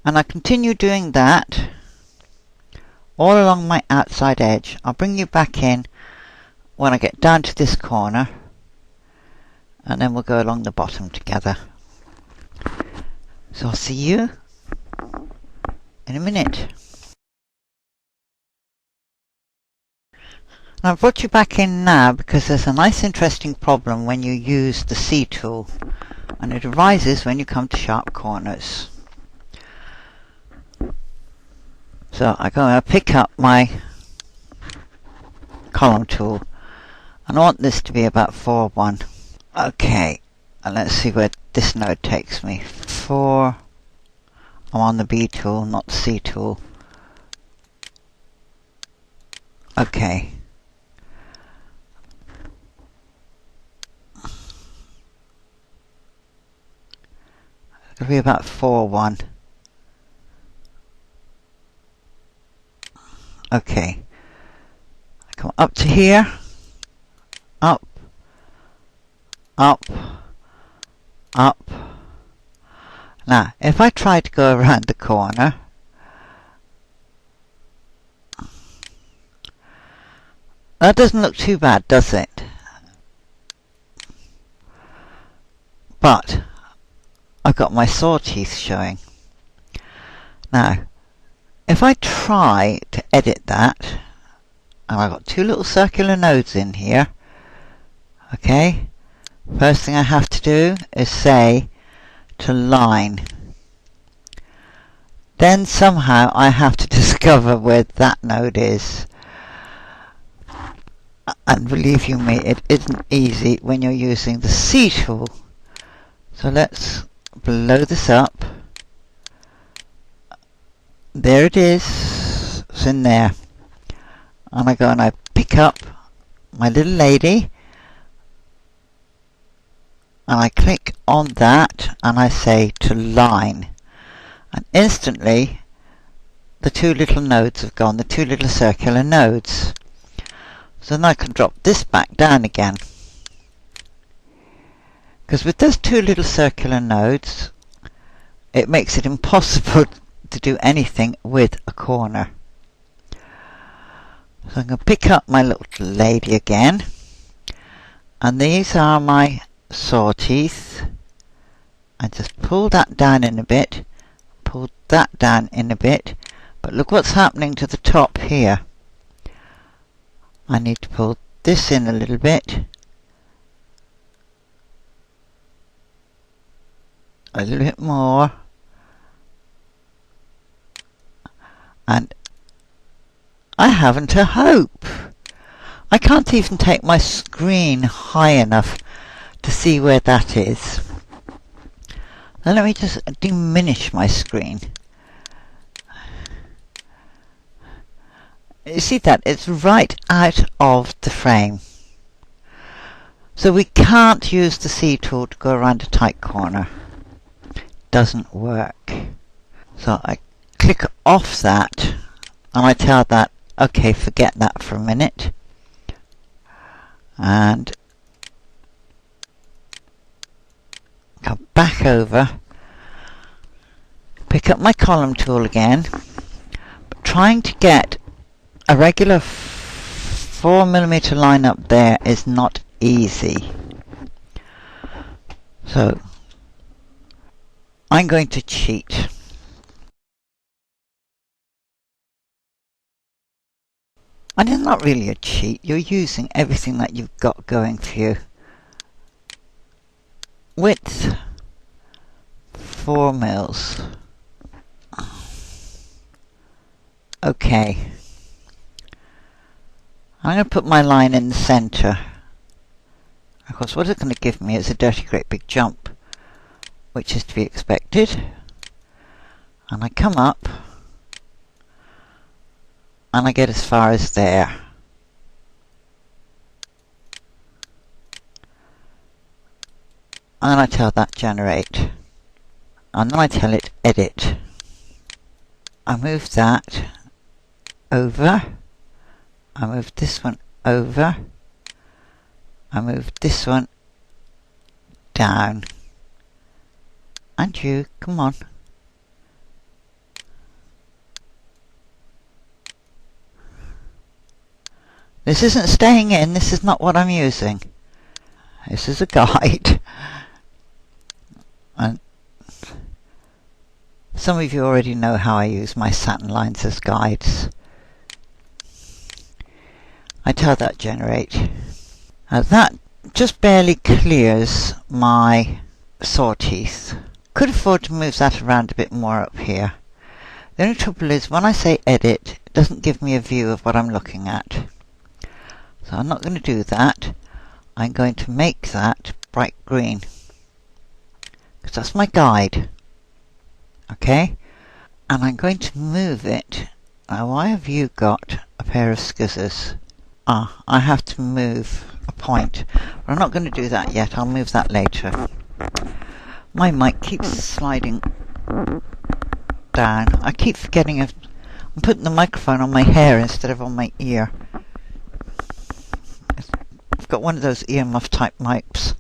And I continue doing that all along my outside edge. I'll bring you back in when I get down to this corner, and then we'll go along the bottom together. So I'll see you in a minute. And I've brought you back in now because there's a nice interesting problem when you use the C tool, and it arises when you come to sharp corners. So I'm going to pick up my column tool, and I want this to be about 4-1. Okay, and let's see where this node takes me. 4. I'm on the B tool, not the C tool. Okay. It'll be about 4-1. Okay. I come up to here. Up. Up. Up. Now, if I try to go around the corner, that doesn't look too bad, does it? But I've got my saw teeth showing. Now, if I try to edit that, and I've got 2 little circular nodes in here, okay, first thing I have to do is say to line. Then somehow I have to discover where that node is. And believe you me, it isn't easy when you're using the C tool. So let's blow this up. There it is. It's in there. And I go and I pick up my little lady, and I click on that and I say to line, and instantly the 2 little nodes have gone, the 2 little circular nodes. So then I can drop this back down again, because with those 2 little circular nodes it makes it impossible to do anything with a corner. So I'm going to pick up my little lady again, and these are my saw teeth. I just pull that down in a bit, pull that down in a bit, but look what's happening to the top here. I need to pull this in a little bit, a little bit more, and I haven't a hope. I can't even take my screen high enough to see where that is. Now let me just diminish my screen. You see that? It's right out of the frame. So we can't use the C tool to go around a tight corner. Doesn't work. So I click off that and I tell that, okay, forget that for a minute. And come back over, pick up my column tool again, but trying to get a regular 4mm line up there is not easy. So I'm going to cheat. And it's not really a cheat, you're using everything that you've got going for you. Width 4 mils. Okay. I'm going to put my line in the centre. Of course, what it's going to give me is a dirty great big jump, which is to be expected. And I come up, and I get as far as there. And then I tell that generate. And then I tell it edit. I move that over. I move this one over. I move this one down. And you, come on. This isn't staying in, this is not what I'm using. This is a guide. And some of you already know how I use my Saturn lines as guides. I tell that generate. That just barely clears my saw teeth. Could afford to move that around a bit more up here. The only trouble is when I say edit, it doesn't give me a view of what I'm looking at. So I'm not going to do that. I'm going to make that bright green, because that's my guide. Okay? And I'm going to move it. Now, why have you got a pair of scissors? I have to move a point. But I'm not going to do that yet. I'll move that later. My mic keeps sliding down. I keep forgetting I'm putting the microphone on my hair instead of on my ear. I've got one of those earmuff type mics.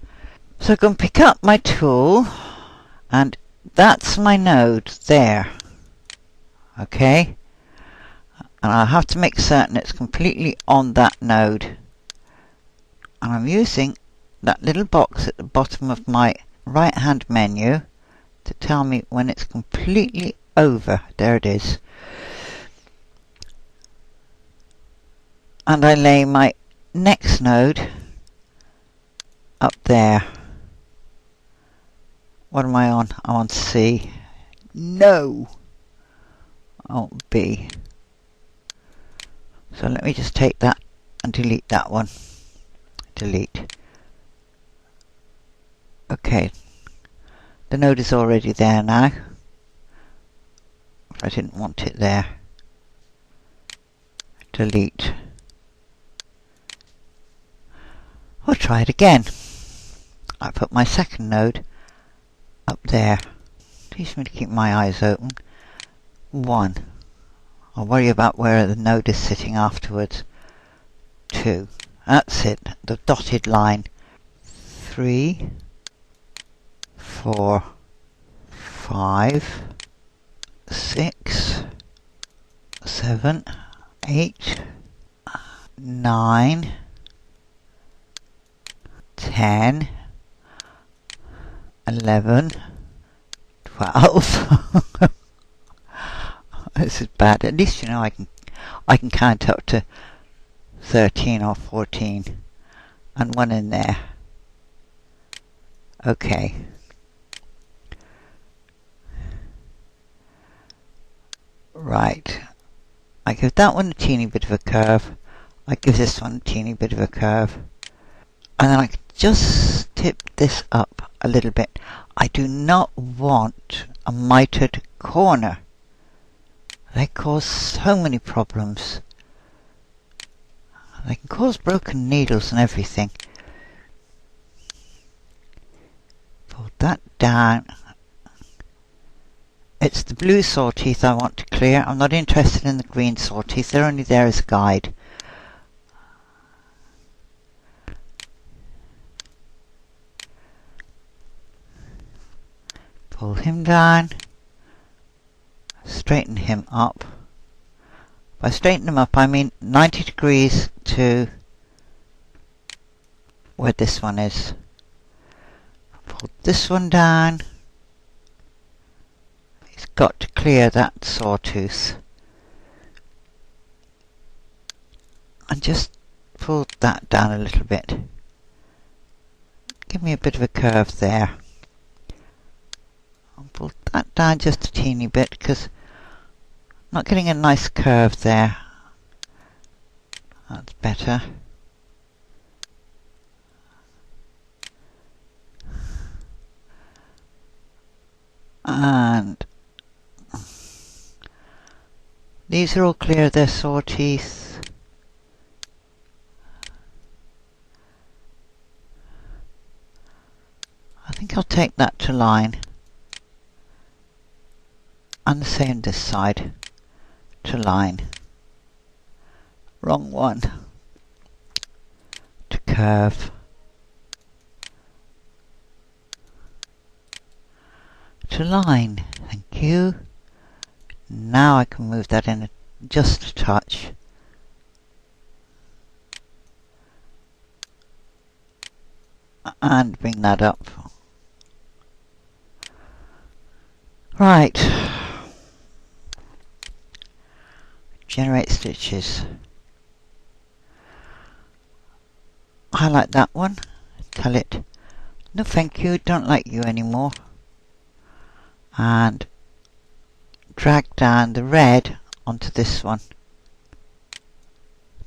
So I'm going to pick up my tool, and that's my node there. Okay? And I have to make certain it's completely on that node. And I'm using that little box at the bottom of my right hand menu to tell me when it's completely over. There it is. And I lay my next node up there. What am I on? I'm on C. No! Oh, B. So let me just take that and delete that one. Delete. Okay. The node is already there now. If I didn't want it there. Delete. I'll try it again. I put my second node up there. Teach me to keep my eyes open. 1. I'll worry about where the node is sitting afterwards. 2. That's it. The dotted line. 3, 4, 5, 6, 7, 8, 9, 10, 11, 12. This is bad. At least you know I can count up to 13 or 14, and one in there. Okay. Right. I give that one a teeny bit of a curve. I give this one a teeny bit of a curve. And then I can just tip this up a little bit. I do not want a mitered corner. They cause so many problems. They can cause broken needles and everything. Pull that down. It's the blue saw teeth I want to clear. I'm not interested in the green saw teeth. They're only there as a guide. Pull him down. Straighten him up. By straighten him up, I mean 90 degrees to where this one is. Pull this one down. He's got to clear that sawtooth. And just pull that down a little bit. Give me a bit of a curve there. I'll pull that down just a teeny bit because I'm not getting a nice curve there. That's better. And these are all clear, they're saw teeth. I think I'll take that to line. And the same this side to line. Wrong one. To curve. To line. Thank you. Now I can move that in just a touch. and bring that up. Right. Generate stitches. Highlight that one. Tell it, no thank you, don't like you anymore. And drag down the red onto this one.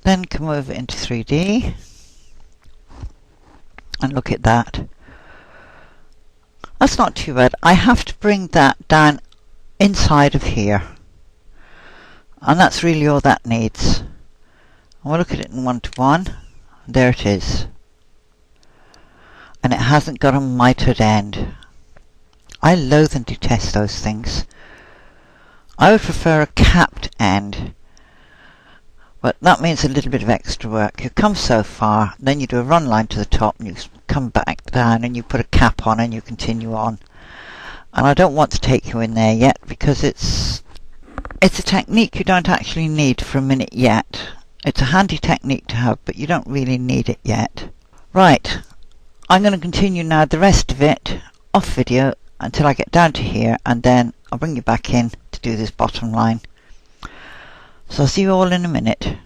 Then come over into 3D. And look at that. That's not too bad. I have to bring that down inside of here. And that's really all that needs. And we'll look at it in 1:1. There it is. And it hasn't got a mitered end. I loathe and detest those things. I would prefer a capped end. But that means a little bit of extra work. You come so far, then you do a run line to the top, and you come back down, and you put a cap on, and you continue on. And I don't want to take you in there yet, because it's a technique you don't actually need for a minute yet. It's a handy technique to have, but you don't really need it yet. Right, I'm going to continue now the rest of it off video until I get down to here, and then I'll bring you back in to do this bottom line. So I'll see you all in a minute.